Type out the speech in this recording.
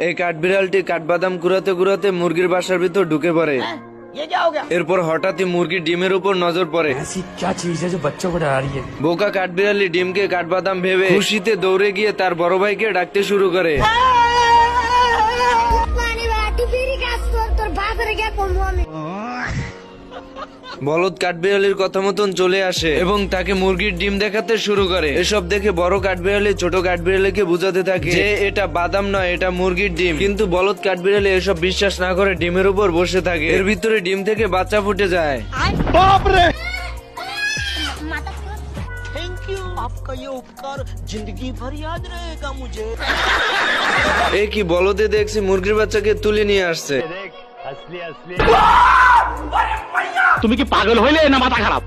এই কাঠবিড়ালটি কাঠবাদাম কুড়াতে কুড়াতে মুরগির বাসার ভিতর ঢুকে পড়ে। এরপর হঠাৎই মুরগির ডিমের উপর নজর পড়ে। বোকা কাঠবিড়ালি ডিমকে কাঠবাদাম ভেবে খুশিতে দৌড়ে গিয়ে তার বড় ভাইকে ডাকতে শুরু করে। বলদ কাঠবিড়ালির কথা মতন চলে আসে এবং তাকে মুরগির ডিম দেখাতে শুরু করে। এসব দেখে বড় কাঠবিড়ালি ছোট কাঠবিড়ালিকে বুঝাতে থাকে যে এটা বাদাম নয়, এটা মুরগির ডিম। কিন্তু বলদ কাঠবিড়ালি এসব বিশ্বাস না করে ডিমের উপর বসে থাকে। এর ভিতরে ডিম থেকে বাচ্চা ফুটে যায়। आपका ये उपकार जिंदगी भर याद रहेगा मुझे। এ কি বলদে দেখছি মুরগির বাচ্চাকে তুলে নিয়ে আসছে। তুমি কি পাগল হইলে না মাথা খারাপ?